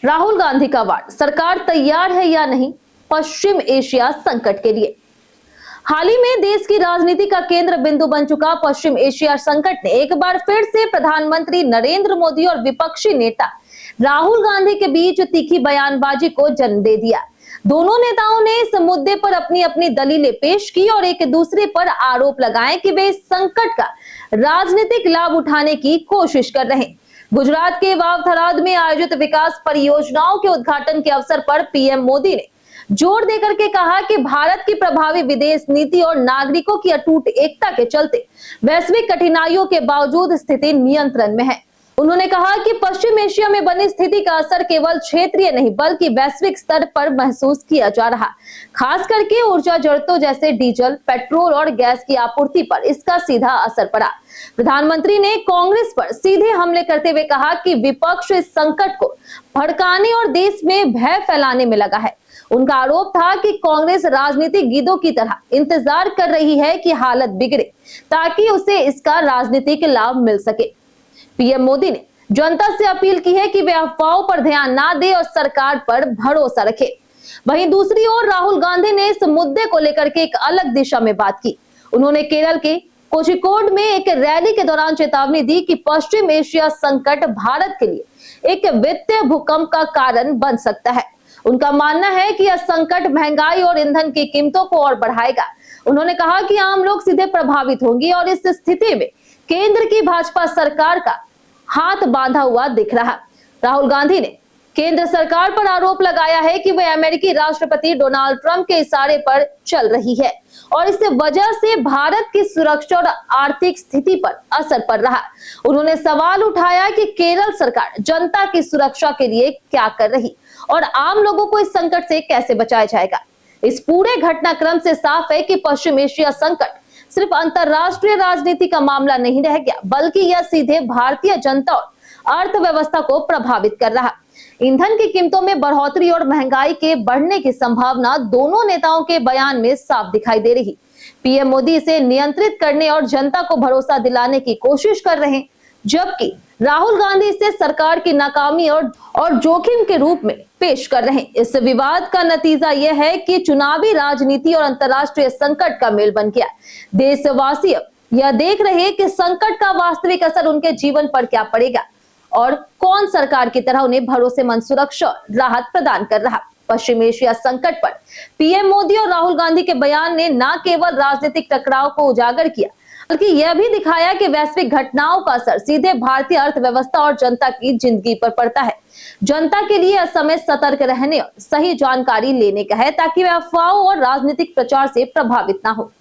राहुल गांधी का वार, सरकार तैयार है या नहीं पश्चिम एशिया संकट के लिए। हाल ही में देश की राजनीति का केंद्र बिंदु बन चुका पश्चिम एशिया संकट ने एक बार फिर से प्रधानमंत्री नरेंद्र मोदी और विपक्षी नेता राहुल गांधी के बीच तीखी बयानबाजी को जन्म दे दिया। दोनों नेताओं ने इस मुद्दे पर अपनी अपनी दलीलें पेश की और एक दूसरे पर आरोप लगाए कि वे इस संकट का राजनीतिक लाभ उठाने की कोशिश कर रहे हैं। गुजरात के वावथराद में आयोजित विकास परियोजनाओं के उद्घाटन के अवसर पर पीएम मोदी ने जोर देकर के कहा कि भारत की प्रभावी विदेश नीति और नागरिकों की अटूट एकता के चलते वैश्विक कठिनाइयों के बावजूद स्थिति नियंत्रण में है। उन्होंने कहा कि पश्चिम एशिया में बनी स्थिति का असर केवल क्षेत्रीय नहीं बल्कि वैश्विक स्तर पर महसूस किया जा रहा, खास करके ऊर्जा जरूरतों जैसे डीजल, पेट्रोल और गैस की आपूर्ति पर इसका सीधा असर पड़ा। प्रधानमंत्री ने कांग्रेस पर सीधे हमले करते हुए कहा कि विपक्ष इस संकट को भड़काने और देश में भय फैलाने में लगा है। उनका आरोप था कि कांग्रेस राजनीतिक गीदों की तरह इंतजार कर रही है कि हालत बिगड़े ताकि उसे इसका राजनीतिक लाभ मिल सके। पीएम मोदी ने जनता से अपील की है कि वे अफवाहों पर ध्यान ना दे और सरकार पर भरोसा रखे। वहीं दूसरी ओर राहुल गांधी ने इस मुद्दे को लेकर के एक अलग दिशा में बात की। उन्होंने केरल के कोझिकोड में एक रैली के दौरान चेतावनी दी कि पश्चिम एशिया संकट भारत के लिए एक वित्तीय भूकंप का कारण बन सकता है। उनका मानना है कि यह संकट महंगाई और ईंधन की कीमतों को और बढ़ाएगा। उन्होंने कहा कि आम लोग सीधे प्रभावित होंगे और इस स्थिति में केंद्र की भाजपा सरकार का हाथ बांधा हुआ दिख रहा। राहुल गांधी ने केंद्र सरकार पर आरोप लगाया है कि वह अमेरिकी राष्ट्रपति डोनाल्ड ट्रंप के इशारे पर चल रही है और इस वजह से भारत की सुरक्षा और आर्थिक स्थिति पर असर पड़ रहा। उन्होंने सवाल उठाया कि केरल सरकार जनता की सुरक्षा के लिए क्या कर रही और आम लोगों को इस संकट से कैसे बचाया जाएगा। इस पूरे घटनाक्रम से साफ है कि पश्चिम एशिया संकट सिर्फ अंतरराष्ट्रीय राजनीति का मामला नहीं रह गया बल्कि यह सीधे भारतीय जनता और अर्थव्यवस्था को प्रभावित कर रहा। ईंधन की कीमतों में बढ़ोतरी और महंगाई के बढ़ने की संभावना दोनों नेताओं के बयान में साफ दिखाई दे रही। पीएम मोदी इसे नियंत्रित करने और जनता को भरोसा दिलाने की कोशिश कर रहे हैं, जबकि राहुल गांधी इसे सरकार की नाकामी और जोखिम के रूप में पेश कर रहे हैं। इस विवाद का नतीजा यह है कि चुनावी राजनीति और अंतर्राष्ट्रीय संकट का मेल बन गया। देशवासी यह देख रहे हैं कि संकट का वास्तविक असर उनके जीवन पर क्या पड़ेगा और कौन सरकार की तरह उन्हें भरोसेमंद सुरक्षा राहत प्रदान कर रहा। पश्चिम एशिया संकट पर पीएम मोदी और राहुल गांधी के बयान ने न केवल राजनीतिक टकराव को उजागर किया बल्कि यह भी दिखाया कि वैश्विक घटनाओं का असर सीधे भारतीय अर्थव्यवस्था और जनता की जिंदगी पर पड़ता है। जनता के लिए असमय सतर्क रहने और सही जानकारी लेने का है ताकि वे अफवाहों और राजनीतिक प्रचार से प्रभावित ना हो।